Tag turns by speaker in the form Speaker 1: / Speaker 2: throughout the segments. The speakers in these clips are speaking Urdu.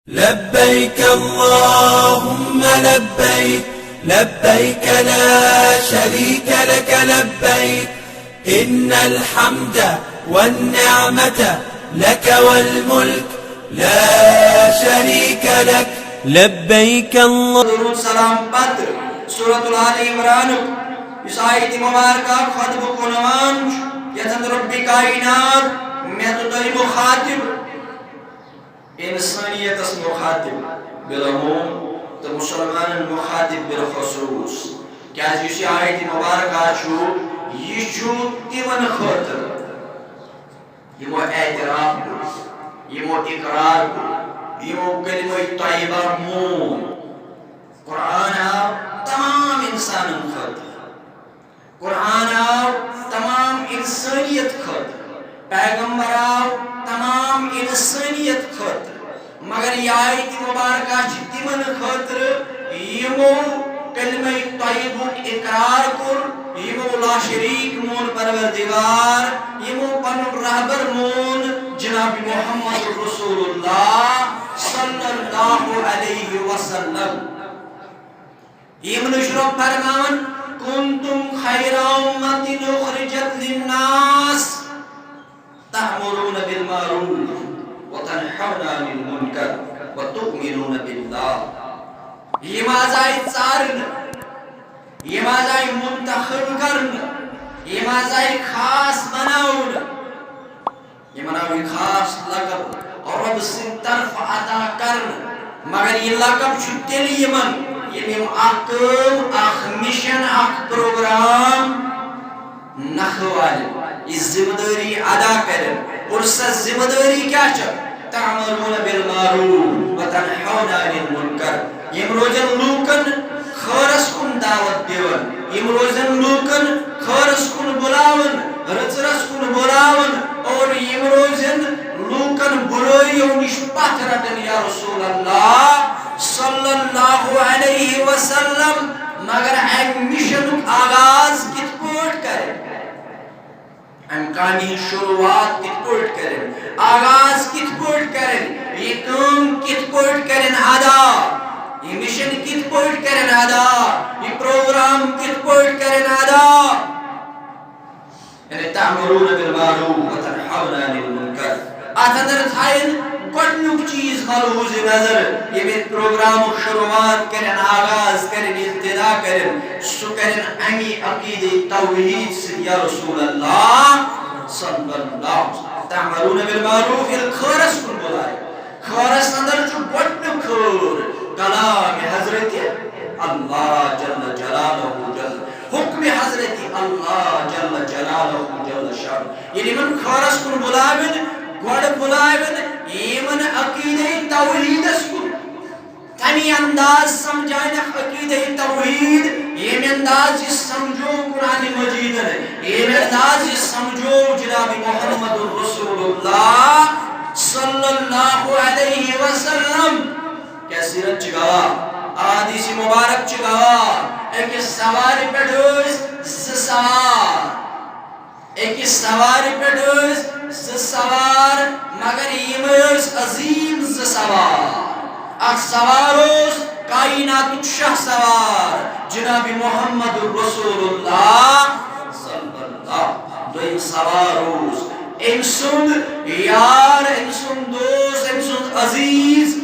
Speaker 1: لبيك اللهم لبيك لبيك لا شريك لك لبيك إن الحمد والنعمة لك والملك لا شريك لك لبيك الله
Speaker 2: درود سلام پتر سورة آل عمران اس آیت مبارکہ خطب کنوان یتن رب کائنات میں تو تری مخاطب انسانیت اس مخاطب بالعموم تو مسلمان مخاطب بالخصوص کیا جیسی آیت مبارکہ چھو یہ چھو تیمن خاطر یہ وہ اعتراف کو یہ وہ اقرار کو یہ وہ کلمہ طیبہ مون قرآن تمام انسان خاطر قرآن تمام انسانیت خاطر پیغمبر تمام انسانیت خاطر مگر یہ آیت مبارکہ تمن خاطر یمو کلمہ طیبہ اقرار کر یمو لا شریک مون پروردگار یمو پن رہبر مون جناب محمد رسول اللہ صلی اللہ علیہ وسلم یمن شروع فرمان کنتم خیر امت اخرجت للناس تأمرون بالمعروف وتنحون عن المنکر وتؤمنون بالله یہ مازائی ژارن یہ مازائی منتخب کرن یہ مازائی خاص بناون یہ مناوی خاص لقب رب سن طرف عطا کرن مگر یہ لقب چھو تیلی یمن یم اکم اخ مشن اخ پروگرام نخوال اس ذمہ داری ادا کرن اور سا ذمہ داری کیا چاہ تعملون بالمعروف وتنحون عن المنکر یم روزن لوکن خورس کن دعوت دیون یم روزن لوکن خورس کن بلاون رچرس کن بلاون اور یم روزن لوکن برائیوں نش پتھ رٹن یا رسول اللہ صلی اللہ علیہ وسلم مگر ام مشن آغاز کت پوٹ کریں ام کامی شروعات کت پوٹ کریں آغاز کت پوٹ کریں یہ کام کت پوٹ کریں ادا یہ مشن کت پوٹ کریں ادا یہ پروگرام کت پوٹ کریں ادا یعنی تعمرون بالمعروف وتنحون عن المنکر آتھا تھائن گۄڈنیُک چیز ملحوظ نظر ییٚمہِ پروگرامُک شروعات کرن آغاز کرن ابتدا کرن سُہ کرن امی عقیدہ توحید سے یا رسول اللہ صلی اللہ تعملون بالمعروف ییٚلہِ خٲرس کُن بُلایہِ خٲرس اندر چھُ گۄڈنیُک خٲر کلام حضرت اللہ جل جلالہ جل حکم حضرت اللہ جل جلالہ جل شان ییٚلہِ یِمن خٲرس کُن بُلاوٕنۍ گۄڈٕ بُلاوٕنۍ یمن عقیدہ توحید اسکن تمی انداز سمجھائنک عقیدہ توحید یم انداز اس سمجھو قرآن مجید یم انداز اس سمجھو جناب محمد رسول اللہ صلی اللہ علیہ وسلم کیسی رت چگا آدیسی مبارک چگا ایک سواری پیٹھوز سوار ایک سواری پیٹھوز سوار مگر یمس عظیم سوار اخ سواروس کائنات شاہ سوار جناب محمد رسول اللہ صلی اللہ دویم سواروس امسند یار امسند دوست امسند عزیز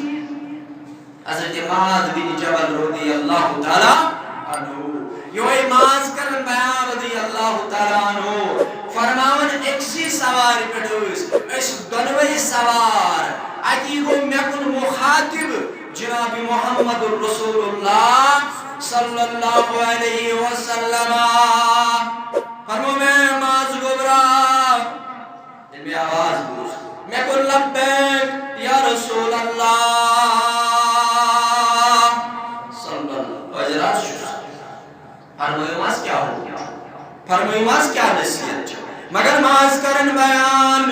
Speaker 2: حضرت معاذ بن جبل رضی اللہ تعالی عنہ یہ ماز کرن بیان رضی اللہ تعالی عنہ فرماون اکسی سواری پٹوس اس دنوی سوار اتی گو میکن مخاطب جناب محمد رسول اللہ صلی اللہ علیہ وسلم فرمو میں ماز گبرا دل میں آواز بوز میکن لبیک یا رسول اللہ صلی اللہ علیہ وسلم فرموی ماز کیا ہو فرموی ماز کیا نصیحت چھو مگر ماز کرن بیان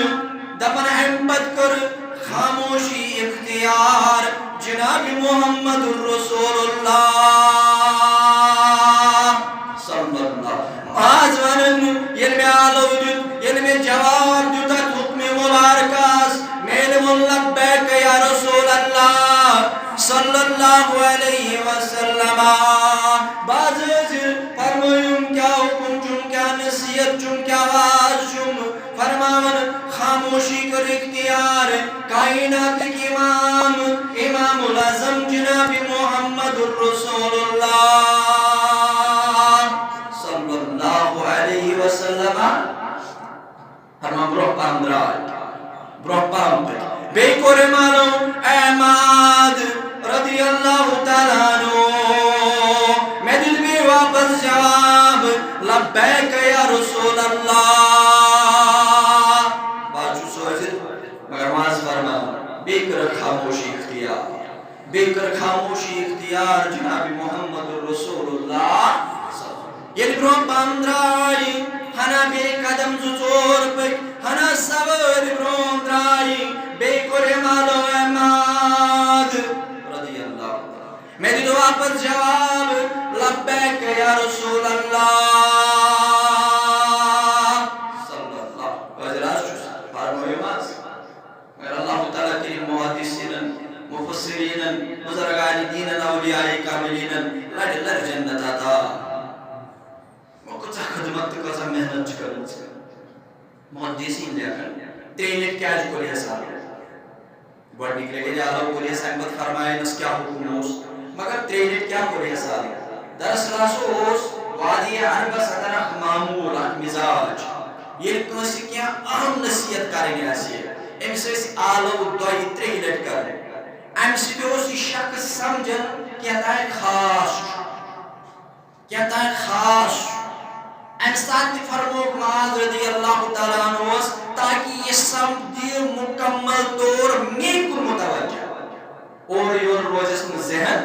Speaker 2: دپن احمد کر خاموشی اختیار جناب محمد رسول اللہ صلی اللہ ماز ونن یلمی آلو جد یلمی جواب جدت حکم مبارکاس میل من لبیک یا رسول اللہ اللہ علیہ وسلم باز فرمایم کیا حکم چم کیا نصیحت چم کیا آواز چم فرماون خاموشی کر اختیار کائنات کے امام العظم جناب محمد الرسول اللہ صلی اللہ علیہ وسلم فرمان بروح پام دراج بروح پام پت بے کور مانو احمد رضی اللہ تعالیٰ عنہ میں دل میں واپس جواب لبیک یا رسول اللہ باچو سوچت مگر ماز فرما بے کر خاموشی اختیار جناب محمد الرسول اللہ یہ بروح پام دراج ہنا بے قدم زور پک ہنا سور بروم درائی بے کور مالو احمد رضی اللہ میں دی دعا پر جواب لبیک یا رسول اللہ صلی اللہ وزراز چوس فرموئی ماز مگر اللہ تعالیٰ کی محدثین مفسرین بزرگان دین اولیاء کاملین لڑ جنت آتا کچھ خدمت کچھ محنت کرن محدثین لیا کر ترینٹ کیا جو کولی حساب گوڑ نکلے گئے اللہ کولی حساب بات فرمائے نس کیا حکم ہوس مگر ترینٹ کیا کولی حساب دراصل ہوس وادی عرب صدر معمول مزاج یہ کنسی کیا اہم نصیحت کرنے آسی ہے ام سے آلو دوائی ترینٹ کر ام سے دوس شخص سمجھن کیا تائیں خاص انسان فرموک معاذ رضی اللہ تعالیٰ عنہ تاکہ یہ سمجھ مکمل طور میں کو متوجہ اور یہ روزس میں ذہن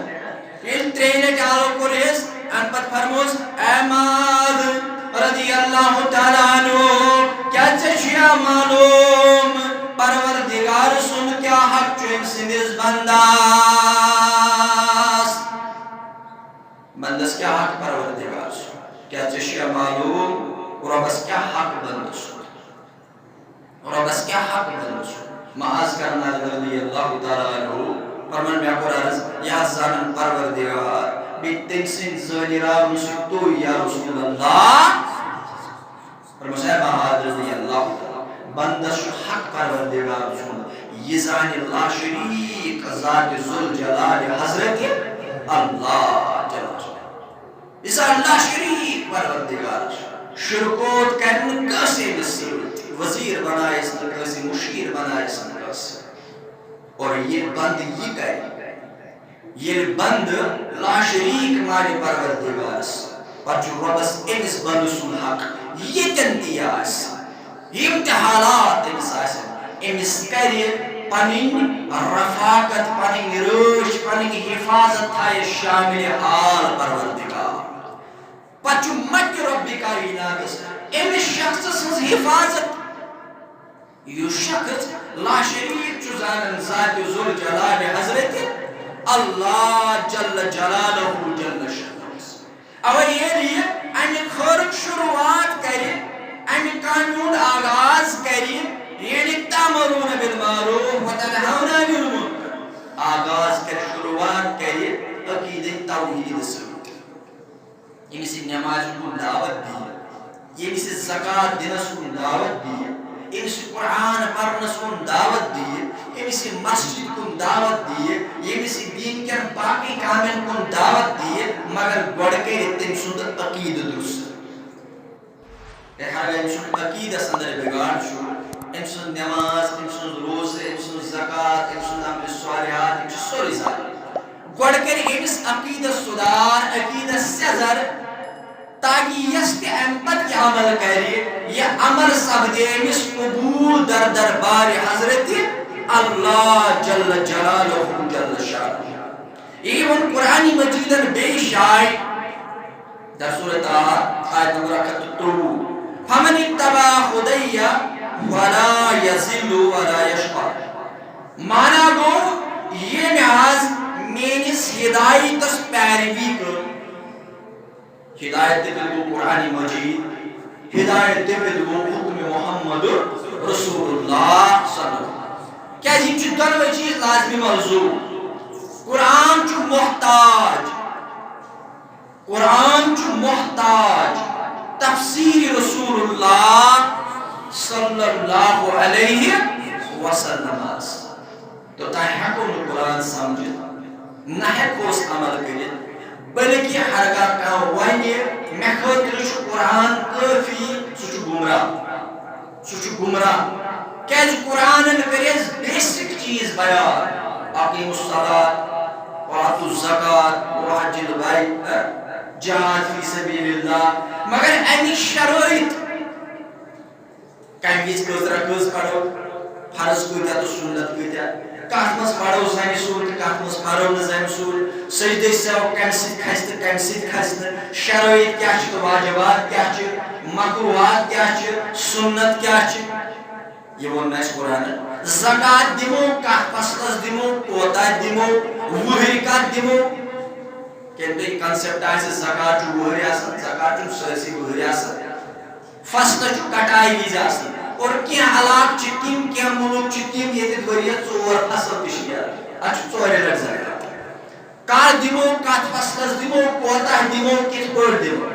Speaker 2: ان ترینے چالو کو ریس ان پت فرموز اے معاذ رضی اللہ تعالیٰ عنہ کیا چشیا معلوم پروردگار سن کیا حق چوئم سندس بنداس بندس کیا حق پروردگار سن کیا چشیا معلوم ربس کیا حق بندس ربس کیا حق بندس معاذ کرنا رضی اللہ تعالیٰ عنہ فرمان میں اکور عرض یا زانن پروردگار بیتن سن زنی راو نسک تو یا رسول اللہ فرمان ہے معاذ رضی اللہ تعالیٰ بندس حق پروردگار رسول یہ زانی اللہ شریک ذات ذوالجلال حضرت اللہ جل اس اللہ شریک پروردگار شرکوت کرن کسی نصیب وزیر بنائے اس نے کسی مشیر بنائے اس نے کسی اور یہ بند یہ کرے یہ بند لا شریک مارے پروردگار پر جو ربس انس بند سن حق یہ تنتیاس یہ امتحالات انس آسن انس کرے پنین رفاقت پنین روش پنین حفاظت تھائے شامل حال پروردگار پچو مت ربی کائنات ام شخص سن حفاظت یہ شخص لا شریک چزان ذات ذوالجلال حضرت اللہ جل جلالہ جل شانہ اور یہ لیے ان خرق شروعات کرے ان قانون آغاز کرے یعنی تامرون بالمعروف وتنہون عن المنکر آغاز کر شروعات کرے عقیدہ توحید سے یہ سے نماز کو دعوت دی یہ سے زکات دینا کو دعوت دی یہ سے قرآن پڑھنا کو دعوت دی یہ سے مسجد کو دعوت دی یہ سے دین کے باقی کامل کو دعوت دی مگر گڑ کے تم سود عقیدہ درست ہے ہر انسان عقیدہ سندر بگاڑ شو انسان نماز انسان روزے انسان زکات انسان عمل صالحات انسان سوری ساری گڑ کے اس عقیدہ سدار عقیدہ سزر تاکہ یس کے امپت کی عمل کرے یہ عمل سب دے اس قبول در دربار حضرت اللہ جل جلالہ جل شانہ ایون قرآن مجید بے شائی در سورۃ آیت نمبر 72 فمن اتبع خدی ولا یضل ولا یشقى مانا گو یہ محاذ مینس ہدایت اس پیروی کر ہدایت دل قرآن مجید ہدایت دل حکم محمد رسول اللہ صلی اللہ علیہ وسلم کیا یہ چکن و چیز لازمی موضوع قرآن قرآن چھُ محتاج، قرآن چھُ محتاج تفسیر رسول اللہ صلی اللہ علیہ وسلم تو تہ ہیکو نہ قرآن سمجھت نہ ہیکوس عمل کرت بلکہ ہر کانٛہہ ونہِ مےٚ خٲطرٕ چھُ قرآن کٲفی سُہ چھُ گمراہ، سُہ چھُ گمراہ کیازِ قرآنن کٔرۍ اَسہِ بیسک چیٖز بیان اقیموا الصلاۃ وآتوا الزکات وحج البیت جہاد فی سبیل اللہ مگر امِچ شرٲیط کمہِ وِزِ کٔژ رکٲژ پرو فرض کۭتیاہ تہٕ سنت کۭتیاہ کتھ منٛز پرو زنہِ سوٗل تہٕ کتھ منٛز پرو نہٕ زنہِ سوٗل سجدٕ سیو کمہِ سۭتۍ کھسہِ تہٕ کمہِ سۭتۍ کھسہِ نہٕ شرٲیط کیاہ چھِ تہٕ واجبات کیاہ چھِ مکروہات کیاہ چھِ سنت کیاہ چھِ یہ ووٚن اَسہِ قرآنن زکات دِمو کتھ فصلس دِمو کوتاہ دِمو وُہٕرۍ کتھ دِمو کینٛہہ تۄہہِ کنسیپٹ آسہِ زکات چھُ وُہٕرۍ آسان زکات چھُنہٕ سٲرسٕے وُہٕرۍ آسان فصلس چھُ کٹاے وِزِ آسان اور کینٛہہ علاقہٕ چھِ تِم کینٛہہ مُلک چھِ تِم ییٚتہِ ؤریس 4 فصل تہِ چھِ نیران اتھ چھُ 4 لٹہِ زکات کر دِمو کتھ فصلس دِمو کوتاہ دِمو کِتھ پٲٹھۍ دِمو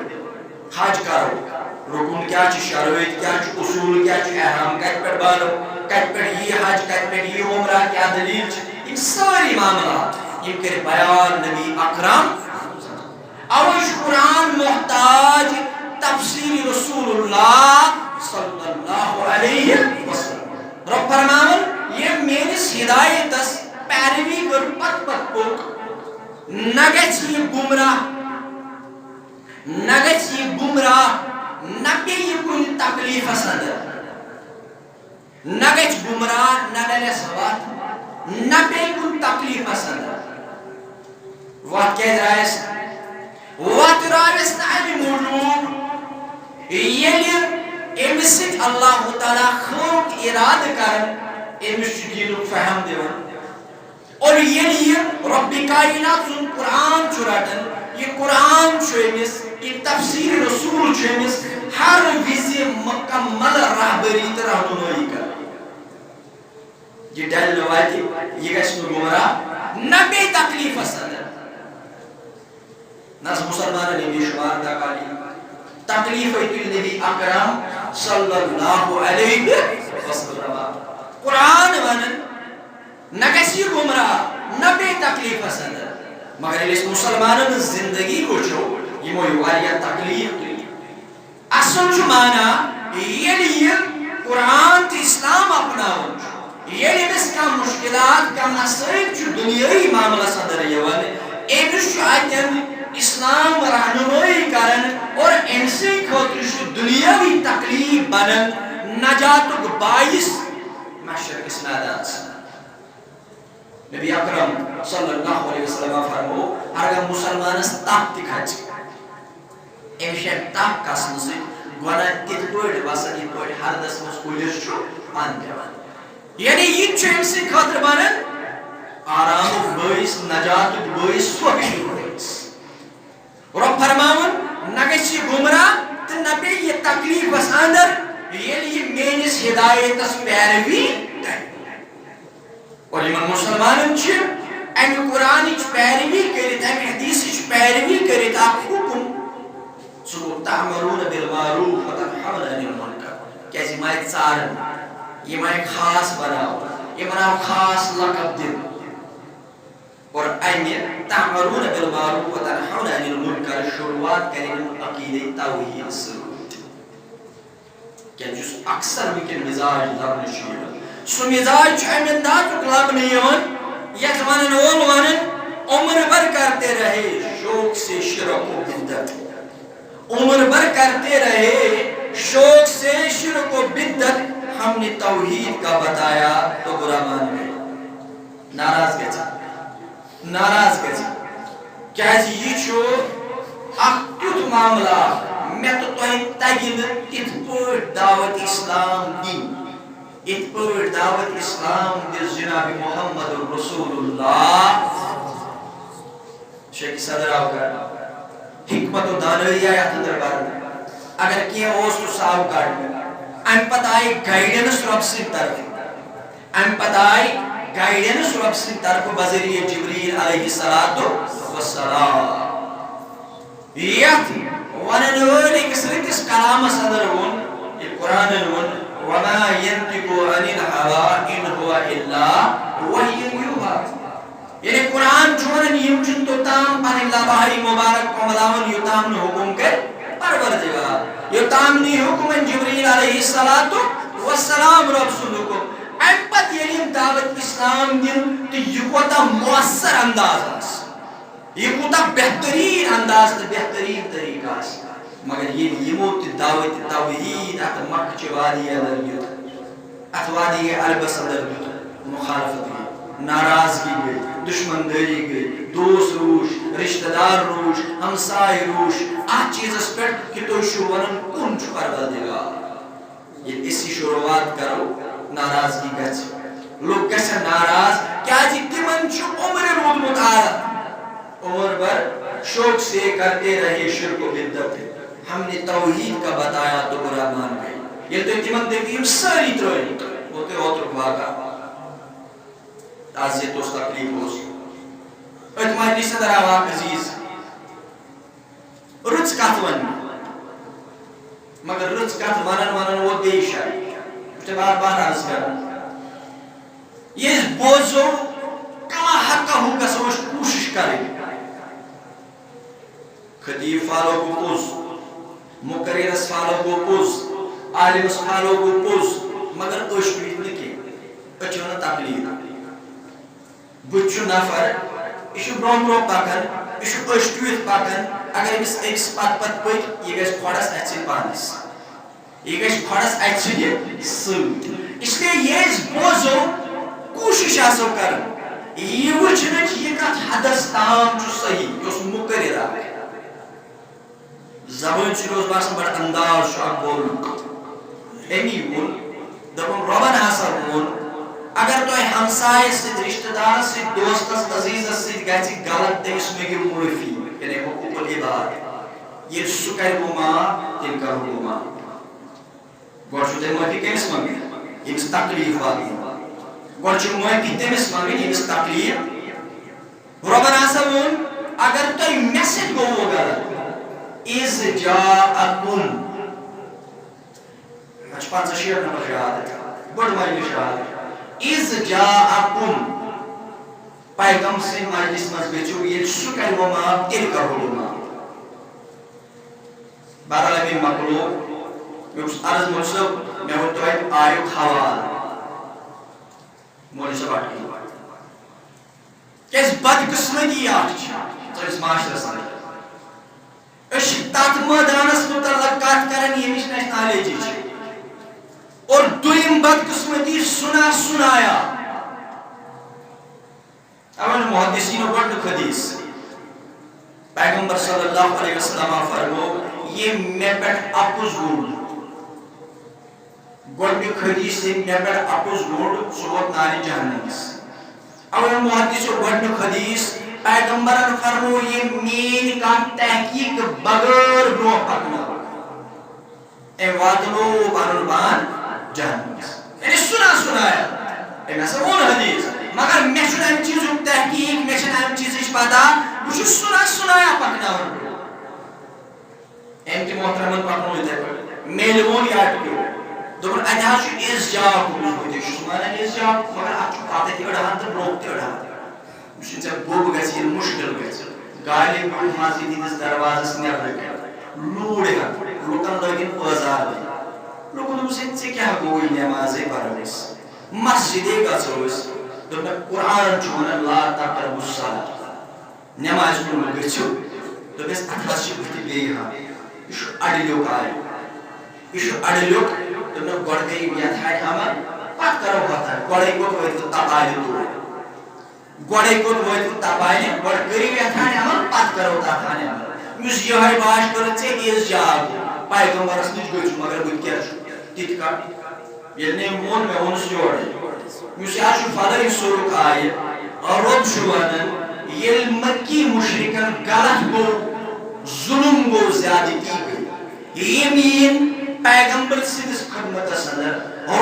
Speaker 2: حج کرو رکن کیا چھِ شرٲیط کیا چھِ اصوٗل کیا چھِ احرام کتہِ پٮ۪ٹھ بنو کتہِ پٮ۪ٹھ یی حج کتہِ پٮ۪ٹھ یی عمرہ کیا دلیل چھِ یِم سٲری معاملات یِم کٔرۍ بیان نبی اکرم اوے چھُ قرآن محتاج تفسیر رسول اللہ صلی اللہ علیہ وسلم رب فرماون یہ میٲنِس ہدایتس پیروی کٔر پتہٕ پتہٕ پوٚک نہ گژھِ یہِ گمراہ نہ گژھِ یہِ گمراہ نہ پیٚیہِ کُنہِ تکلیٖفس انٛدر نہ گژھِ گمراہ نہ ڈلٮ۪س وتھ نہ پیٚیہِ کُنہِ تکلیٖفس انٛدر وتھ کیازِ درٛایس وتھ درٛایس نہٕ امہِ موٗجوٗب ییٚلہِ أمِس سۭتۍ اللہ تعالیٰ خٲک ارادٕ کران أمِس چھُ دیٖنُک فہم دِوان اور ییٚلہِ یہِ رۄبِ کاینات سُنٛد قرآن چھُ رٹان یہ قرآن چھُ أمِس یہ تفسیر رسول چھُ أمِس ہر وِزِ مکمل رہبری تہٕ رہنمٲیی کران یہ ڈلہِ نہٕ وتہِ یہ گژھِ نہٕ گمراہ نہ پیٚیہِ تکلیٖفس انٛدر نہ مسلمانن ہٕنٛدِ شُمار تکالیٖف تکلیٖفے تُلۍ نبی اکرم صلی اللہ علیہ وسلم قرآن ونان نہ گژھِ یہِ گمراہ نہ پیٚیہِ تکلیٖفس انٛدر مگر ییٚلہِ أسۍ مسلمانن ہٕنٛز زندگی وٕچھو یِمو یہِ واریاہ تکلیٖف تُلۍ اصل چھُ مانا ییٚلہِ یہِ قرآن تہٕ اسلام اپناوان چھُ ییٚلہِ أمِس کانٛہہ مُشکلات کانٛہہ مسٲیِل چھُ دُنیٲیی معاملس انٛدر یِوان أمِس چھُ اتٮ۪ن اسلام رہنمٲیی کران اور أمۍ سٕنٛدِ خٲطرٕ چھُ دُنیٲوی تکلیٖف بنان نجاتُک باعث محشرکِس میدانس نبی اکرم صلی اللہ علیہ وسلم فرمو اگر مسلمانس تپ تہِ کھژِ أمِس چھِ امہِ تپ کھسنہٕ سۭتۍ گۄناہ تِتھ پٲٹھۍ وسان یِتھ پٲٹھۍ ہردس منٛز کُلِس چھُ پن دِوان یعنی یہِ تہِ چھُ أمۍ سٕنٛدِ خٲطرٕ بنان آرامُک بٲعث نجاتُک بٲعث سۄگٕنُک بٲعث رب فرماوُن نہ گژھِ یہِ گمراہ تہٕ نہ پیٚیہِ یہِ تکلیٖفس انٛدر ییٚلہِ یہِ میٲنِس ہدایتس پیروی کرِ اور یِمن مسلمانن چھِ امہِ قرآنٕچ پیروی کٔرِتھ امہِ حدیثٕچ پیروی کٔرِتھ اکھ حُکم سُہ گوٚو تعملون بالمعروف وتنہون عن المنکر کیازِ یِم آیہِ ژارن یِم آیہِ خاص بناونہٕ یِمن آو خاص لقب دِنہٕ اور امہِ تعملون بالمعروف وتنہون عن المنکر شروعات کرن عقیدے توحید سۭتۍ کیازِ یُس اکثر وٕنکٮ۪ن مزاج لبنہٕ چھُ یِوان سُہ مزاج چھُ امہِ اندازُک لبنہٕ یِوان یتھ ونن وول ونن عمر بھر کرتے رہے شوق سے شرک و بدعت عمر بھر کرتے رہے شوق سے شرک و بدعت ہم نے توحید کا بتایا تو برا مان گئے ناراض گژھِ کیازِ یہِ چھُ اکھ تیُتھ معاملہ مےٚ تہٕ تۄہہِ تگہِ نہٕ تِتھ پٲٹھۍ دعوت اسلام دِنۍ یِتھ پٲٹھۍ دعوت اسلام دِژ جناب محمد رسول اللہ شیخ صدر آو کرنہٕ حکمت و دانٲیی آیہِ اتھ انٛدر برنہٕ اگر کینٛہہ اوس تہٕ سُہ آو کڑنہٕ امہِ پتہٕ آیہِ گایڈنس رۄبہٕ سٕنٛدِ طرفہٕ امہِ پتہٕ آیہِ گائیڈنس رب سن طرف بذریعہ جبریل علیہ السلام یت ونن وٲلۍ أکِس رٕتِس کلامس اندر ووٚن یہِ قرآنن ووٚن وما ينطق عن الهوى إن هو إلا وحي يوحى یعنی قرآن چھُ وَنان یِم چھِنہٕ توٚتام پنٕنۍ لباہی مبارک کملاوان یوٚتام نہٕ حُکم کرِ پروردگار یوٚتام نہٕ یہِ حُکم جبریل علیہ السلام رب سُنٛد حُکم امہِ پتہٕ ییٚلہِ یِم دعوت اسلام دِن تہٕ یہِ کوتاہ مؤثر انداز آسہِ یہِ کوٗتاہ بہتریٖن انداز تہٕ بہتریٖن طریقہٕ آسہِ مگر ییٚلہِ یِمو تہِ دعوت توحیٖد اتھ مکہ چہِ وادی اندر دیُت اتھ وادی البس اندر دیُت مخالفت گٔے ناراضگی گٔے دشمن دٲری گٔے دوس روٗش رشتہٕ دار روٗش ہمساے روٗش اتھ چیٖزس پٮ۪ٹھ کہِ تُہۍ چھِو ونان کُن چھُ پروردگار ییٚلہِ أسۍ یہِ شروعات کرو ناراضگی گژھِ لُکھ گژھن ناراض کیازِ تِمن چھُ عمرِ روٗدمُت عادت عمر بھر شوق سے کرتے رہے شرک و بدعت ہم نے توحید کا بتایا تو برا مان گئے یہ تو تمن دیم ساری ترٲے وہ تو اوترک واقعہ آز یہ تو تکلیف اوس ات مجلس اندر آوا عزیز رٕژ کتھ ون مگر رٕژ کتھ ونن وہ بیٚیہِ جایہِ بار بار عرض کران یہ بوزو کما حقہ گژھو أسۍ کوٗشش کرٕنۍ خطیب فالو گو پوٚز مقررس فالو گو پوٚز عالمس فالو گو پوٚز مگر أسۍ ٹویت نہٕ کینٛہہ أسۍ چھِ ونان تقلید بہٕ چھُ نفر یہِ چھُ برونٛہہ برونٛہہ پکان یہِ چھُ أسۍ ٹویت پکان اگر أمِس أکِس پتہٕ پتہٕ پٔکۍ یہِ گژھِ کھۄڈس اتھِ سۭتۍ پانس یہِ گژھِ کھۄڈس اتھِ سۭتۍ اسلیے یہِ أسۍ بوزو کوٗشش آسو کران یہِ وٕچھنٕچ یہِ کتھ حدس تام چھُ صحیح یہِ اوس مقرر اکھ زبان سۭتۍ اوس باسان بڑٕ انداز چھُ اکھ بولنُک أمی ووٚن دوٚپُن رۄبن ہسا ووٚن اگر تۄہہِ ہمسایس سۭتۍ رشتہٕ دارس سۭتۍ دوستس عزیزس سۭتۍ گژھِ غلط تٔمِس مٔنگِو معٲفی یعنی حقوق العباد ییٚلہِ سُہ کرِ بہٕ معاف تیٚلہِ کرو بہٕ معاف گۄڈٕ چھُو تۄہہِ معٲفی کٔمِس منٛگٕنۍ ییٚمِس تکلیٖف واتہِ گۄڈٕ چھِ معٲفی تٔمِس منٛگٕنۍ ییٚمِس تکلیٖف رۄبن ہسا ووٚن اگر تۄہہِ مےٚ سۭتۍ گوٚوُ غلط اِذ جاءکُم مےٚ چھُ 50-60 نمبر یاد بٔڑ مجلس یاد اِذ جاءکُم پیغام سٕنٛدِ مجلس منٛز گٔژھِو ییٚلہِ سُہ کرِوٕ معاف تیٚلہِ کرو بہٕ معاف بہرحال مےٚ مۄکلو مےٚ اوس عرض مول صٲب مےٚ ووٚن تۄہہِ آیُک حوالہٕ مولوی صٲب اٹھ کیازِ بدقسمتی اکھ چھِ سٲنِس معاشرس منٛز أسۍ چھِ تتھ مٲدانس متعلق کتھ کران ییٚمِچ نہٕ اَسہِ نالیجی چھِ اور دوٚیِم بدقسمتی سُنایا اَوَے محدثیٖنو گۄڈنیُک حدیث پیغمبر صلی اللہ علیہ وسلم فرمو ییٚمۍ مےٚ پٮ۪ٹھ اپُز گوٚنٛڈ گۄڈنیُک حدیث ییٚمۍ مےٚ پٮ۪ٹھ اپُز گوٚنٛڈ سُہ ووت نارِ جہنمس اَوَے محدثو گۄڈنیُک حدیث پیغمبرن فرمو ییٚمۍ میٲنۍ کانٛہہ تحقیٖق بغٲر برونٛہہ پکناو أمۍ واتنو پنُن پان جہنمس یعنی سُنایا أمۍ ہسا ووٚن حدیث مگر مےٚ چھُنہٕ امہِ چیٖزُک تحقیٖق مےٚ چھنہٕ امہِ چیٖزٕچ پتہ بہٕ چھُس سُنایا پکناوان أمۍ تہِ محترمن پکنو یِتھے پٲٹھۍ میلہِ ووٚن یہِ اٹکیو دوٚپُن اَتہِ حظ چھُ اِزجاق بوٗزمُت یہِ چھُس مانان اِزجاق مگر اتھ چھُ پتہٕ تہِ أڑہان تہٕ برونٛہہ تہِ أڑہان یُس ژےٚ بوٚب گژھِ ییٚلہِ مُشکِل گژھِ گالہِ گوٚو مسجد ہٕنٛدِس دروازس نٮ۪برٕ کَنۍ لوٗر ہٮ۪کھ لُکن لٲگِن پٲزار دِنۍ لُکو دوٚپُس ہے ژےٚ کیٛاہ گوٚوُے نٮ۪مازے پرو أسۍ مسجدے گژھو أسۍ دوٚپ مےٚ قرآن چھُ وَنان لا تقربوا الصلاۃ نٮ۪مازِ کُن مہٕ گٔژھِو دوٚپمَس اتھ حظ چھِ بٕتھِ بیٚیہِ ہن یہِ چھُ اَڑلیُک آیہِ یہِ چھُ اَڑلیُک دوٚپمَکھ گۄڈٕ گٔے یتھ ہارِ عمل پتہٕ کرو ہۄتھ ہارِ گۄڈے کوٚت وٲتِو تپالہِ توٗرۍ گۄڈے کوٚت وٲتِو تپالہِ گۄڈٕ کٔرِو یتھ ہانہِ عمل پتہٕ کرو تتھ ہانہِ عمل یُس یِہوٚے باش کٔرٕتھ ژےٚ اِزجاق پیغمبرس نِش گٔژھِو مگر بہٕ کیٛاہ چھُ تِتہِ کَتھ ییٚلہِ نہٕ أمۍ ووٚن مےٚ ووٚنُس یورے یُس یہِ حظ چھُ فلٲنۍ سورُک آیہِ رۄب چھُ وَنان ییٚلہِ مکی مُشرِکن غلط گوٚو ظُلم گوٚو زیادٕتی گٔے یِم یِن پیغمبر سٕنٛدِس خدمتس اندر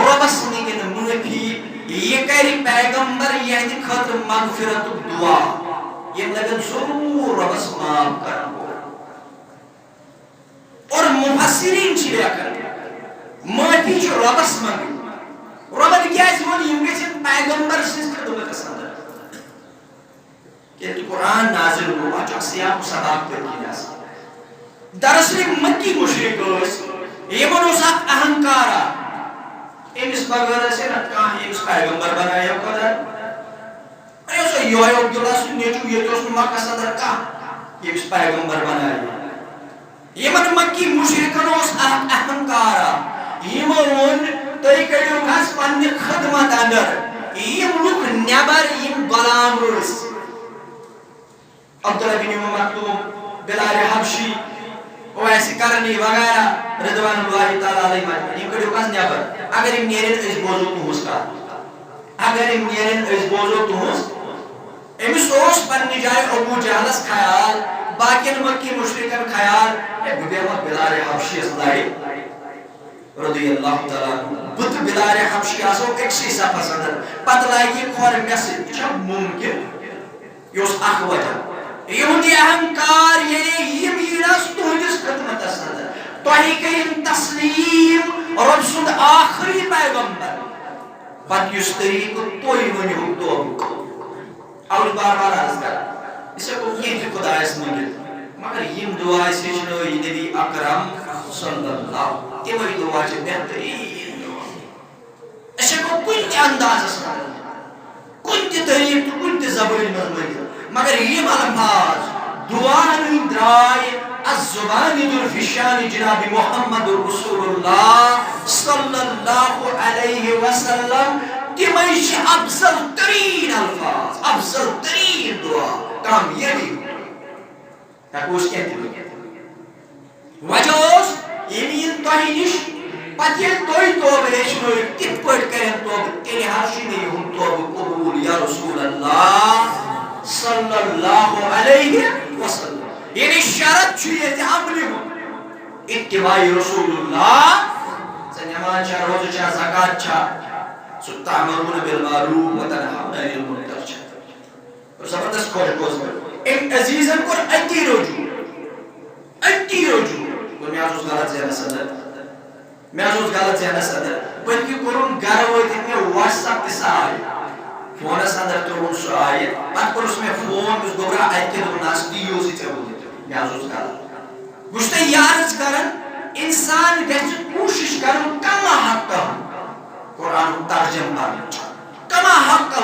Speaker 2: رۄبس منٛگن معٲفی یہ کری پیغمبر یہ خاطر مغفرت دعا یہ لگن ضرور ربس معاف کرن اور مفسرین چھ لیکن معافی چھ ربس منگ ربن کیا اس ون یم گژھن پیغمبر سٕنٛدِس خدمتس اندر کہ قرآن نازل ہوا جو سیاق سباق پر کی جاس دراصل مکی مشرک اس یمن اس اہنکارا امس بغیر سے نہ کہاں امس پیغمبر بنایا خدا ایسا یہ عبداللہ سن نیچو یہ تو اس مکہ صدر کا امس پیغمبر بنایا یمن مکی مشرکن اس اہنکارا یمن تئی کڑیو گھاس پنہ خدمت اندر یم لوک نیبر یم غلام روس عبداللہ بن مکتوم بلال حبشی اویس کرنی وغیرہ رضوان اللہ تعالی علیہ مجمعین یم کڑیو گھاس نیبر اگر یم نیرن اس بوزو تہس کا اگر یم نیرن اس بوزو تہس امس اوس پنہ جائے ابو جہلس خیال باقین مکی مشرکن خیال بہ بیمہ بلال حبشی اس لڑی رضی اللہ تعالیٰ بت بلال حبشی آسو ایک سیسا پسندر پتہ لائے یہ کھور میسج چھا ممکن یہ اس اخ وجہ یہودی اہنکار یہ میراث تہندس خدمتس اندر تۄہہِ کٔرِن تسلیم رب سُنٛد آخری پیغمبر پتہٕ یُس طریقہٕ تُہۍ ؤنِو توبُک اور بار بار عرض کر اسے کو یہ تہِ خدایس منگِتھ مگر یم دعا اسے ہیٚچھنٲے نبی اکرم صلی اللہ تمے دعا چھ بہترین دعا اسے کو کُنہِ تہِ اندازس منٛز کُنہِ تہِ طریقہٕ تہٕ کُنہِ تہِ زبٲنۍ منٛز منگِتھ مگر یم الفاظ دعا درائے الزبان الفشان جناب محمد رسول اللہ صلی اللہ علیہ وسلم تمے چھ افضل ترین الفاظ افضل ترین دعا کامیابی تاکوس کہتے وجہ اس یمین تۄہہِ نِش پتہٕ ییٚلہِ تُہۍ توبہٕ ہیٚچھنٲیِو تِتھ پٲٹھۍ کٔرِن توبہٕ تیٚلہِ حظ چھُ مےٚ یِہُنٛد توبہٕ قبوٗل یا رسول اللہ صلی اللہ علیہ وسلم یعنی شرط چھُ ییٚتہِ عملہِ ہُنٛد اتباع رسول اللہ ژٕ نٮ۪ماز چھا روزٕ چھا زکات چھا ژٕ تعملون بالمعروف وتنہون عن المنکر چھا زبردست خۄش گوٚوس بہٕ أمۍ عزیٖزن کوٚر أتی رجوع مےٚ حظ اوس غلط ذہنس اندر بلکہ کوٚرُن گرٕ وٲتِتھ مےٚ واٹس ایپ تہِ سُہ آیہِ فونس اندر ترٛووُن سُہ آیہِ پتہٕ کوٚرُس مےٚ فون یُس گوٚبرا اَتہِ کہِ دوٚپُن حظ تی اوسُے ژےٚ ووٚنمُت مےٚ حظ اوس غلط بہٕ چھُس تۄہہِ یہِ عرض کران انسان گژھِ کوٗشش کرُن کما حقہ قرآنُک ترجم پرنٕچ کما حقہ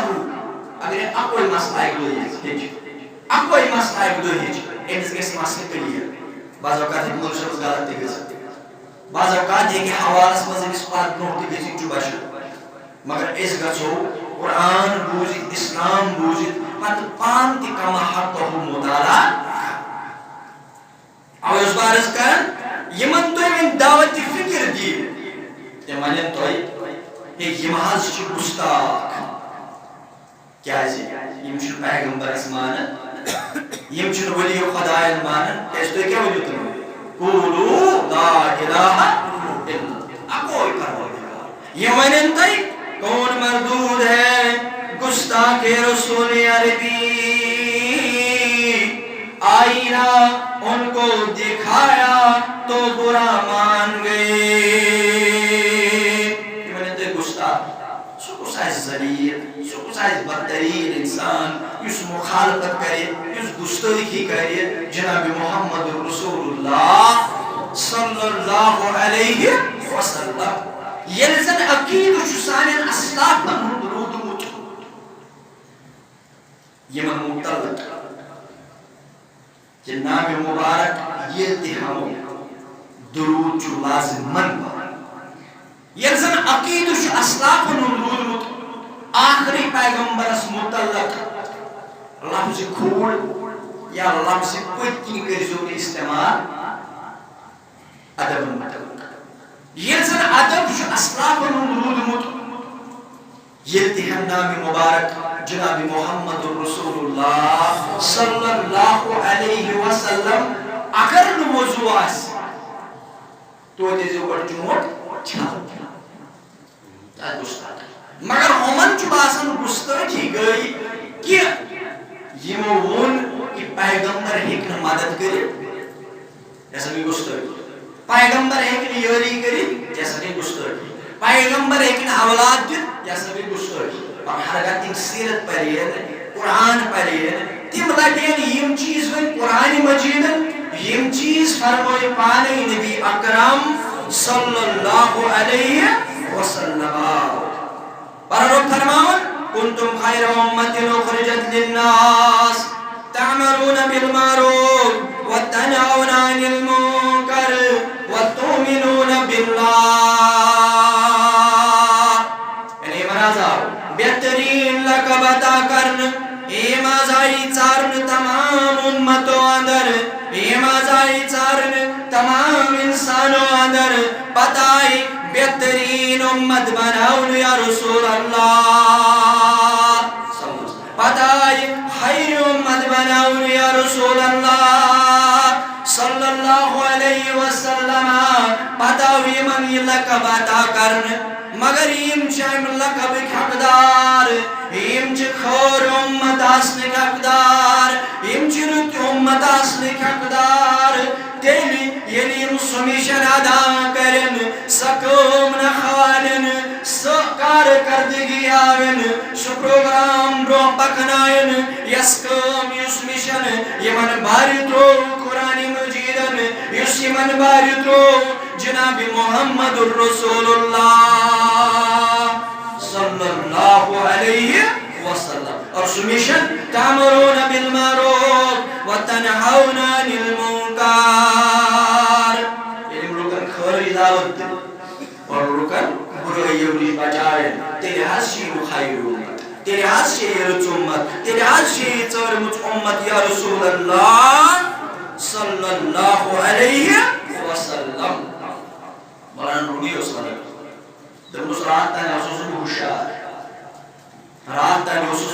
Speaker 2: اگر اکوے مسئلہ اکہِ دۄہ ہیٚچھ اکوے مسئلہ اکہِ دۄہ ہیٚچھ أمِس گژھِ مسلہٕ کلیر بعض اوقات ہیٚکہِ مُلہٕ صٲبس غلط تہِ گٔژھِتھ بعض اوقات ہیٚکہِ حوالس منٛز أمِس پتہٕ برونٛہہ تہِ گٔژھِتھ چھُ بچُن مگر أسۍ گژھو قرآن بوٗزِتھ اسلام بوٗزِتھ پتہٕ پانہٕ تہِ کما حقہ مطالعہ اوے اوسُس بہٕ عرض کران یمن تُہۍ وۄنۍ دعوت فکر دِیِو تِم ونن تۄہہِ ہے یم حظ چھِ گُستاخ کیازِ یم چھِ پیغمبرس مانان یم چھِ ولی خدایَن مانان کیازِ تُہۍ کیاہ ؤنِو تِمن قولوا لا الہ الا اللہ اکوے پروردگار یم ونن تۄہہِ کون مردود ہے گستاخ رسول عربی آئینہ ان کو دکھایا تو برا مان گئے گستاخ سو کس آئیس ذلیل سو کس آئیس بدترین انسان اس مخالفت کرے اس گستاخی کرے جناب محمد رسول اللہ صلی اللہ علیہ وسلم یلزن عقید سانین اسلافن رودمت یمن متعلق کہ نام مبارک یہ تہمو درود چو لازمن یلزن عقید اسلافن رودمت آخری پیغمبرس متعلق لفظ کھول یا لفظ پتنی کرزو استعمال ادب متعلق یلزن ادب شو اسلافن رودمت یلتہم نام مبارک جناب محمد رسول اللہ صلی اللہ علیہ وسلم اگر موضوع آس تو دیزو گوڑ جموٹ چھال مگر ہمن چھ باسان گستاخی گئی کہ یمو وون کہ پیغمبر ہیکن مدد کرت جیسا کہ گستاخی پیغمبر ہیکن یاری کرت جیسا کہ گستاخی پیغمبر ہیکن اولاد دت جیسا کہ گستاخی اور ہرگاہ تم سیرت پڑھیں قرآن پڑھیں تم لگین یم چیز ون قرآن مجید یم چیز فرمائے پانے نبی اکرم صلی اللہ علیہ وسلم پرلوگ فرماون کنتم خیر امت اخرجت للناس تعملون بالمعروف وتنهون عن المنکر وتؤمنون بالله یعنی منازع بہترین لقب عطا کرن ایمازائی چارن تمام امتوں اندر ایمازائی چارن تمام انسانوں اندر پتائی بہترین امت بناؤن یا رسول اللہ پتائی خیر امت بناؤن یا رسول اللہ صلی اللہ علیہ وسلم پتاوی من یہ لقب عطا کرن مگر یم چاہم لقب حقدار یم چھ خور امت آسن حقدار یم چھ رت امت آسن حقدار تیلی یعنی سمیشن ادا کرن سکوم نخوالن سکار کردگی آون سو پروگرام رو پکنائن یسکوم یس مشن یمن باری تو قرآن مجیدن یس یمن باری تو جناب محمد الرسول اللہ صلی اللہ علیہ وسلم اور سمیشن تعمرون بالمعروف وتنہون عن المنکر علم رکن خیر دعوت اور رکن برائیوں نش بچائیں تیرے ہاتھ سے خیر امت تیرے ہاتھ سے رچ امت تیرے ہاتھ سے چرمچ امت یا رسول اللہ صلی اللہ علیہ وسلم مولانا رومی وسلم دمس رات تانی اسوس خوشار رات تانی اسوس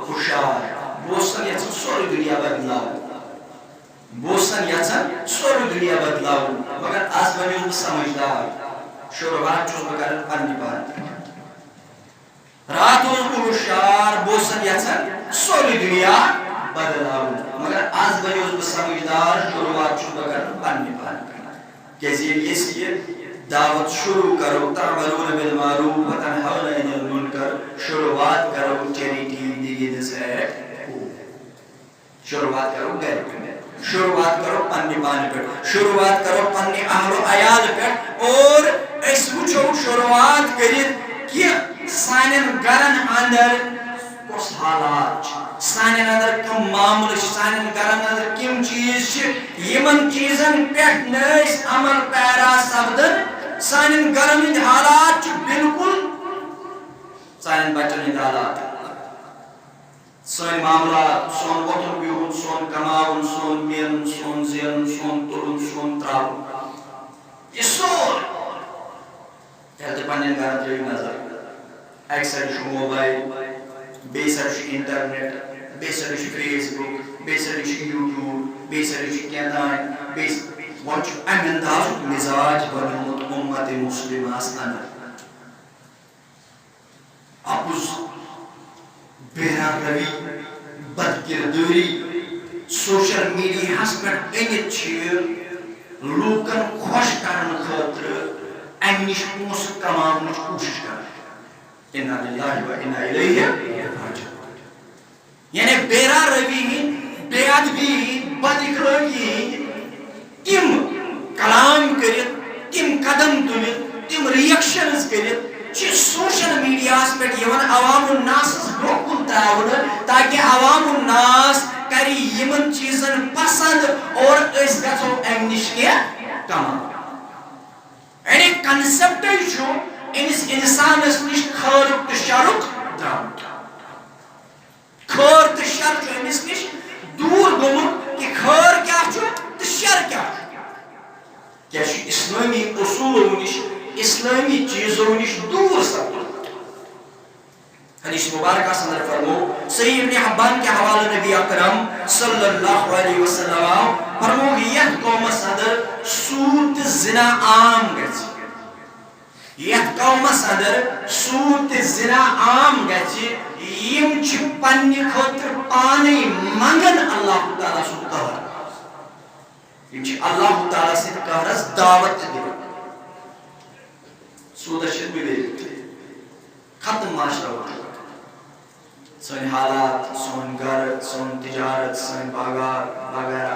Speaker 2: خوشار بوسن یچن سوری دنیا بدلاو بوسن یچن سوری دنیا بدلاو مگر آز بنیون سمجھدار شروعات چوز بکرن پنی پان رات اس خوشار بوسن یچن سوری دنیا بدلاو مگر آز بنیون سمجھدار شروعات چوز بکرن پنی پان کیسے یہ سید دعوت شروع کرو تعملون بالمعروف وتنہون عن المنکر شروعات کرو چیریٹی دیگی سے شروعات کرو گھر پہ شروعات کرو پنی پانی پہ شروعات کرو پنی اہل و عیال پہ اور اس وچھو شروعات کرید کہ سانن گرن اندر کس حالات سانن اندر کم معامل سانن گرن اندر کم چیز یمن چیزن پیٹ نیس عمل پیرا سبدن سانن گرن اند حالات بالکل سانن بچن اند حالات سان معاملات سون وطن بیون سون کماون سون مین سون زین سون ترون سون تراون یہ سور تیلتے پنین گرن تریو نظر ایک سائڈ شو موبائل بے سائڈ شو انٹرنیٹ بے سائڈ شو فیس بک بے سائڈ شو یوٹیوب بے سائڈ شو کیدائن بے وچ امنداز مزاج بنمت امت مسلم آسان اپوز بیران روی بدکردوری سوشل میڈیا ہس پر انت چیر لوکن خوش کرن خاطر ام نش پونس کماونچ کوشش کر انا للہ و انا الیہ راجعون یعنی بیران روی بے ادبی بد اخلاقی تم کلام کرت تم قدم تلت تم ریئیکشنز کرت چھ سوشل میڈیاس پہ یون عوام الناس برکن تراون تاکہ عوام الناس کری یمن چیزن پسند اور اس گژھو ام نش کینٛہہ کمان یعنی کنسپٹ چھُ أمس انسانس نش خٲرُک تہٕ شرُک درامُت خٲر تہٕ شر چھُ أمس نش دوٗر گوٚمُت کہ خٲر کیٛاہ چھُ تہٕ شر کیٛاہ چھُ کیٛاہ چھُ اسلٲمی اصوٗلو نش اسلامی چیزوں نش دور سپدمُت حدیث مبارکہ اندر فرمو صحیح ابن حبان کے حوالے نبی اکرم صلی اللہ علیہ وسلم فرمو یہ قوم صدر سود زنا عام گژھِ یتھ قومس اندر سود تہ زنا عام گژھِ یم چھ پننہِ خٲطرٕ پانے منگن اللہ تعالیٰ سُنٛد قہر یم چھ اللہ تعالیٰ سٕنٛدِ قہرس دعوت تہ دِوان سودس چھِ بِلے ختم معاشرہ سن حالات سون گھر سون تجارت سن باغات وغیرہ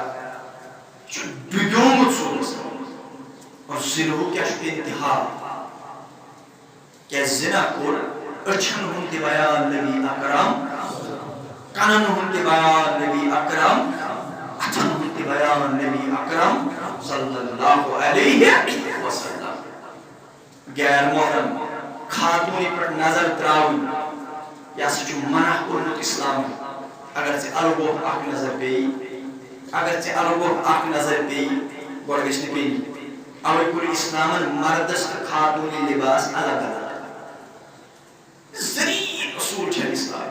Speaker 2: ڈوبیومت سودس اور زنہُک کیا انتہا کیا زنا کوٚر أچھن ہُنٛد تہِ بیان نبی اکرم کنن ہُنٛد تہِ بیان نبی اکرم اتھن ہُنٛد تہِ بیان نبی اکرم صلی اللہ علیہ وسلم غیر محرم خاتونہِ پٮ۪ٹھ نظر تراوٕنۍ یہ سا منع کورمت اسلام اگر ژے الگوہ اکھ نظر پیٚیی اگر ژے الگوہ اکھ نظر پیٚیی گۄڈٕ گژھِ نہٕ پیٚنی اوے کوٚر اسلامن مردس تہٕ خاتونی لباس الگ الگ زریعہ اصول چھِ اسلام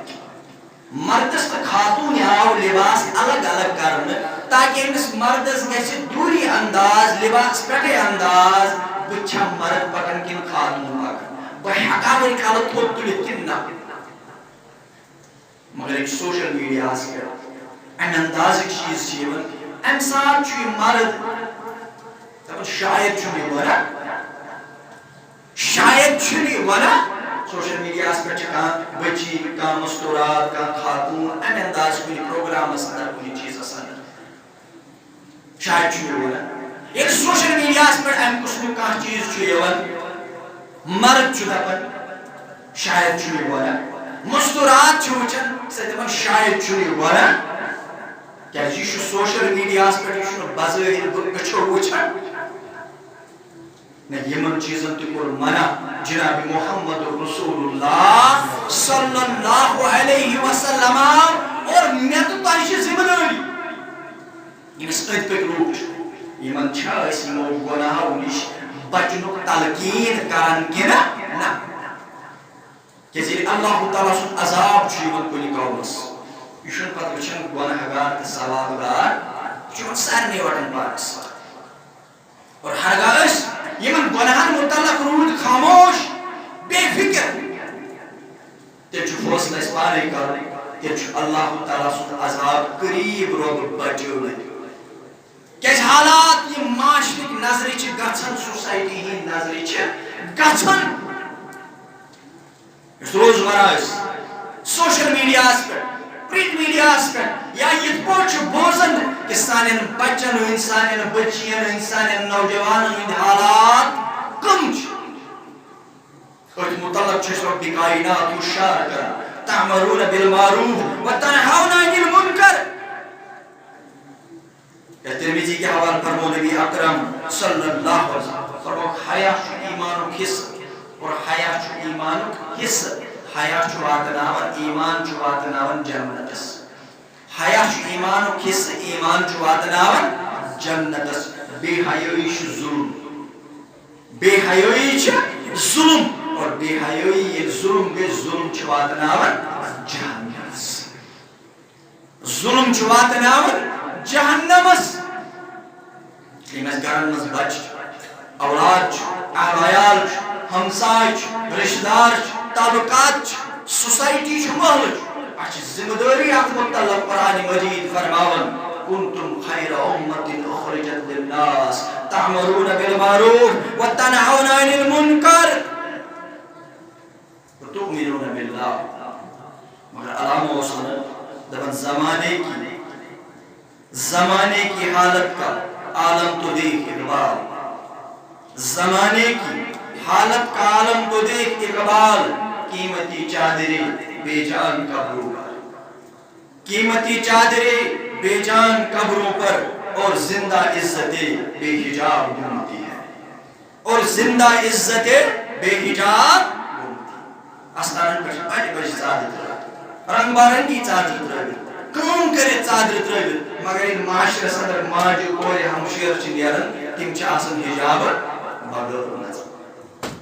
Speaker 2: مردس تہٕ خاتون آو لباس الگ الگ کرنہٕ تاکہ أمس مردس گژھِ دوٗری انداز لباس پٮ۪ٹھے انداز بہٕ چھا مرد پکان کِنہٕ خاتون پکان بہٕ ہٮ۪کا وۄنۍ کلہٕ تھوٚد تُلِتھ کِنہٕ نہ مگر ایک سوشل میڈیا پہ امہ اندازک چیز امہ سات مرد دپان شاید یہ ونان شاید یہ ونان سوشل میڈیا پہ کھانا بچی کھانا مستورات کھانا خاتون امہ انداز کن پروگرامس اندر کن چیزس اندر شاید یہ ونان ایک سوشل میڈیا پہ امہ قسم کھانا چیز مرد دپان شاید یہ ونان مستورات وچان دپان شاید یہ ونان کیا یہ سوشل میڈیا پہ یہ بظاہر اچھو وچان یمن چیزن تہ کور منع جناب محمد رسول اللہ صلی اللہ علیہ وسلم اور مے تو تہ ذمہ داری یمس أنٛدۍ پٔکۍ لوٗکھ چھِ یمن چھا أسۍ یمو گۄناہو نش بچنُک تلقین کران کِنہٕ نہ کیازِ اللہ تعالیٰ سُنٛد عذاب چھُ یِوان کُنہِ قومس یہِ چھُنہٕ پتہٕ وٕچھان گۄنہگار تہٕ ثوابگار یہِ چھُ یِوان سارنٕے وٹن پانس اور ہرگاہ أسۍ یمن گۄنہن متعلق روٗد خاموش بے فکر تیٚلہِ چھُ فٲصلہٕ اَسہِ پانے کرُن تیٚلہِ چھُ اللہ تعالیٰ سُنٛد عذاب قریٖب روٚب بچٲوِتھ کیازِ حالات یِم معاشرٕکۍ نظرِ چھِ گژھان سوسایٹی ہٕنٛدۍ نظرِ چھِ گژھان روزمرہ سوشل میڈیا پرنٹ میڈیا یا یت پٲٹھۍ چھُ بوزان کہ سانٮ۪ن بچن ہٕنٛدۍ سانٮ۪ن بچین ہٕنٛدۍ سانٮ۪ن نوجوانن ہٕنٛدۍ حالات کم چھِ أتھۍ متعلق چھُ أسۍ رۄبِ کائنات ہُشار کران تعمرون بالمعروف وتنہون عن المنکر ترمذی کے حوالہ فرمو نبی اکرم صلی اللہ علیہ وسلم فرمو حیا چھُ ایمانُک حصہٕ اور حیا چھُ ایمانُک حصہٕ حیا چھُ واتناوان ایمان چھُ واتناوان جنتس حیا چھُ ایمانُک حصہٕ ایمان چھُ واتناوان جنتس بے حیٲیی چھُ ظلم بے حیٲیی چھِ ظلم اور بے حیٲیی ییٚلہِ ظلم گژھِ ظلم چھُ واتناوان جہنمس ظلم چھُ واتناوان جہنمس یِم اَسہِ گرن منٛز بچہِ اولاد چھُ اہل عیال چھُ ہمساے چھُ رشتہٕ دار چھُ تعلقات چھِ سوسایٹی چھُ محلہٕ چھُ اَسہِ چھِ ذمہ دٲری اتھ متعلق قرآن مجید فرماوان کنتم خیر امت اخرجت للناس تعمرون بالمعروف وتنہون عن المنکر وتؤمنون باللہ مگر علامہ وسلم دپان زمانے کی حالت کا عالم تو دیکھ اقبال زمانے کی حالت کا عالم تو دیکھ اقبال قیمتی چادریں بے جان قبروں پر قیمتی چادریں بے جان قبروں پر اور زندہ عزتیں بے حجاب گھومتی ہیں اور زندہ عزتیں بے حجاب گھومتی استانن پہ بڑی بڑی چادر رنگ بارنگی چادر ترٲوِتھ کٲم کٔرِتھ ژادرِ ترٲوِتھ مگر ییٚلہِ معاشرس اندر ماجہِ کورِ ہمشیر چھِ نیران تِم چھِ آسان حجابہٕ بغٲر نژان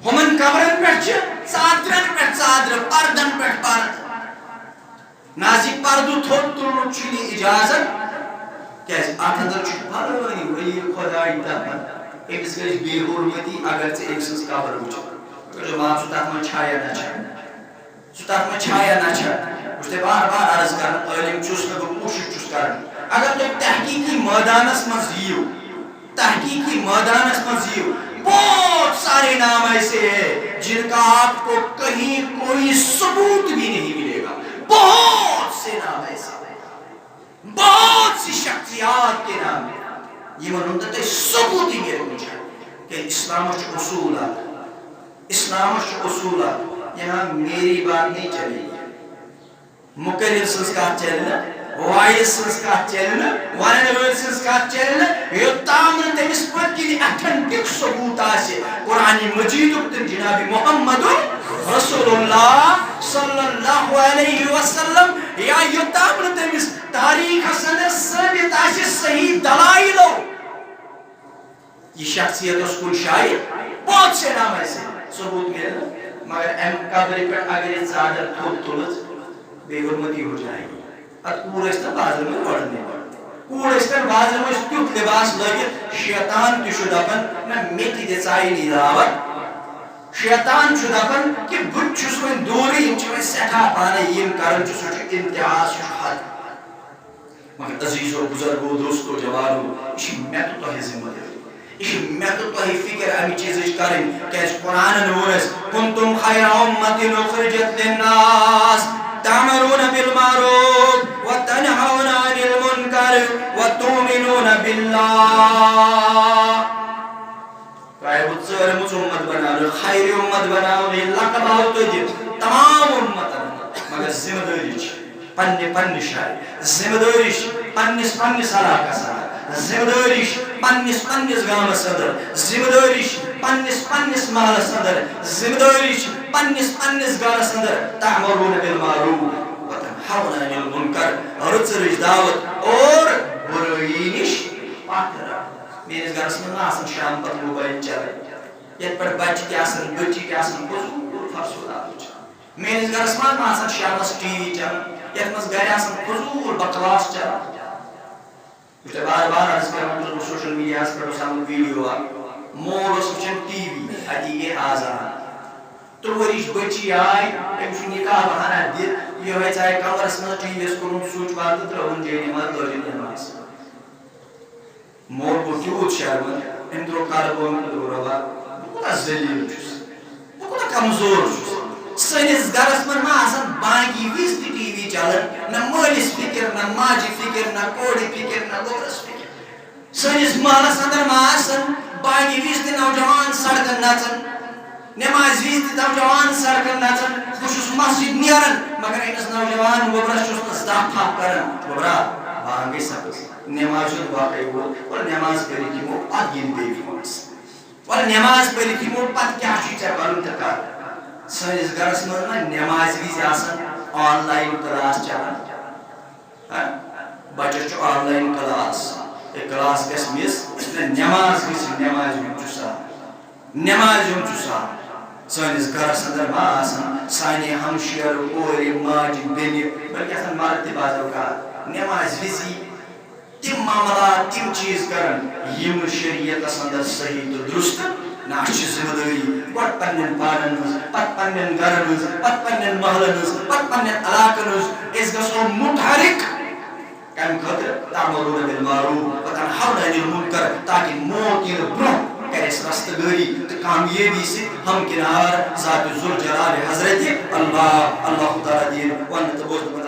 Speaker 2: ہُمن قبرن پٮ۪ٹھ چھِ ژادرن پٮ۪ٹھ ژادرٕ پردن پٮ۪ٹھ پرد نازِک پردٕ تھوٚد تُلنُک چھُنہٕ اِجازت کیازِ اتھ اندر چھُ پھلٲنی ؤلی خۄداے دپان أمِس گژھِ بے حُرمتی اگر ژٕ أمۍ سٕنٛز قبر وٕچھکھ جو ماں ستا میں چھایا نہ چھا ستا میں چھایا نہ چھا اس نے بار بار عرض کرنا علم چوس میں کوشش چوس کرنا اگر تو تحقیقی میدانس میں زیو تحقیقی میدانس میں زیو بہت سارے نام ایسے ہیں جن کا آپ کو کہیں کوئی ثبوت بھی نہیں ملے گا بہت سے نام ایسے ہیں بہت سی شخصیات کے نام ہیں یہ منونت ثبوت ہی میرے مجھے کہ اسلام کے اصولات اسلام کے اصولات یہاں میری بات نہیں چلے گی مقرر سنسکار چلنا وائز سنسکار چلنا وانویل سنسکار چلنا یہ تامن تمس پر کی اتھنٹک ثبوت آسے قرآن مجید تم جناب محمد رسول اللہ صلی اللہ علیہ وسلم یا یہ تامن تمس تاریخ سند ثابت آسے صحیح دلائلو یہ شخصیت اس کن شاید بہت سے نام ایسے ثبوت ملنا مگر ام قبر پر اگر زیادہ تھوڑ بے حرمتی ہو جائے گی ات پور اس بازر میں پڑھنے پور اس بازر میں تیت لباس لگت شیطان تہ دپان نہ میتی دے ژایلی دعوت شیطان دپان کہ بت چھس وۄنۍ دوٗرٕے یِم چھِ وۄنۍ سٮ۪ٹھاہ پانَے یِم کران چھِ سُہ چھُ اِمتِحاس چھُ حد مگر عزیٖزو بُزرگو دوستو جوانو یہِ چھِ مےٚ تہٕ تۄہہِ ذمہٕ دٲری یہ مےٚ تہٕ تۄہہِ فِکر اَمہِ چیٖزٕچ کَرٕنۍ کیٛازِ قرآنن ووٚن اَسہِ کُنتُم خَیرَ اُمَّةٍ اُخرِجَتْ لِلنَّاسِ تأمرون بالمعروف وتنهون عن المنكر وتؤمنون بالله چاہے وہ ژٲرمٕژ اُمت بناو خیر اُمت بناو یہ لقب آو تۄہہِ دِتھ تمام اُمتن مگر ذمہ دٲری چھِ پننہِ پننہِ جایہِ ذمہ دٲری چھِ پننِس پننِس علاقس اندر ذمہ دٲری چھِ پننِس پننِس گامس اندر ذمہ دٲری چھِ پننِس پننِس محلس اندر ذمہ دٲری چھِ پننِس پننِس گرس اندر تأمرون بالمعروف وتنهون عن المنكر رٕژرٕچ دعوت اور برٲیی نِش پتھ رٹھ میٲنِس گرس منٛز نہ آسان شام پتہٕ موبایل چلان یتھ پٮ۪ٹھ بچہِ تہِ آسان بٔچی تہِ آسان فضوٗل فرسوٗدات وٕچھان میٲنِس گرس منٛز نہ آسان شامس ٹی وی چلان یتھ منٛز گرِ آسان فضوٗل بکواس چلان اس نے بار بار عرض کیا سوشل میڈیا پر سامنے ویڈیو مول اس وچھن ٹی وی ادی یہ آزان تروریش بچی آئی ایک نکاح بہانا دِتھ یہ ہوئی چاہے کمرس منٛز ٹی وی یس کوٚرُن سُچ بنٛد تہٕ ترٛٲوٕن جے نماز لٲجِن نماز مول گوٚو تیوٗت شرمنٛد أمۍ ترٛوو کلہٕ بۄن تہٕ دوٚپ رۄبا بہٕ کوٗتاہ ذلیٖل چھُس بہٕ کوٗتاہ کمزور چھُس سٲنِس گرس منٛز ما آسان باقی وِزِ تہِ ٹی وی چلان نہ مٲلِس فِکر نہ ماجہِ فِکر نہ کورِ فِکر نہ لورس فِکر سٲنِس محلس اندر ما آسان باقی وِزِ تہِ نوجوان سڑکن نژان نماز وِزِ تہِ نوجوان سڑکن نژان بہٕ چھُس مسجد نیران مگر أمِس نوجوان گوٚبرس چھُس نہٕ زانٛہہ تھپھ کران گوٚبرا بانٛگ گٔے سپٕز نماز چھُنہٕ واقعی ووت وَلہٕ نماز پٔرِتھ یِمو پتہٕ یِن بیٚیہِ فونس وَلہٕ نماز پٔرِتھ یِمو پتہٕ کیٛاہ چھُے ژےٚ کرُن تہٕ کر سٲنِس گرس منٛز نہ نماز وِزِ آسان آن لایِن کلاس چلان بچس چھُ آن لایِن کلاس یہ کلاس گژھِ مِس نماز گژھِ نماز ہُنٛد چھُ سہل نماز ہُنٛد چھُ سہل سٲنِس گرس اندر ما آسان سانہِ ہمشیر کورِ ماجہِ بیٚنہِ بلکہِ آسان مرد تہِ بعض اوقات نماز وِزِ تِم معاملات تِم چیٖز کران یِم شریعتس اندر صحیح تہٕ درست نہ اَسہِ چھِ ذمہٕ دٲری گۄڈٕ پننٮ۪ن پانن ہٕنٛز پتہٕ پننٮ۪ن گرن ہٕنٛز پتہٕ پننٮ۪ن محلن ہٕنٛز پتہٕ پننٮ۪ن علاقن ہٕنٛز أسۍ گژھو مُتحرک کمہِ خٲطرٕ تأمرون بالمعروف وتنهون عن المنكر تاکہِ موت یِنہٕ برونٛہہ کرِ اَسہِ رستہٕ گٲری تہٕ کامیٲبی سۭتۍ ہمکنار ذات ذوالجلال حضرت اللہ تعالیٰ دِیِن وننہٕ تہٕ بوزنہٕ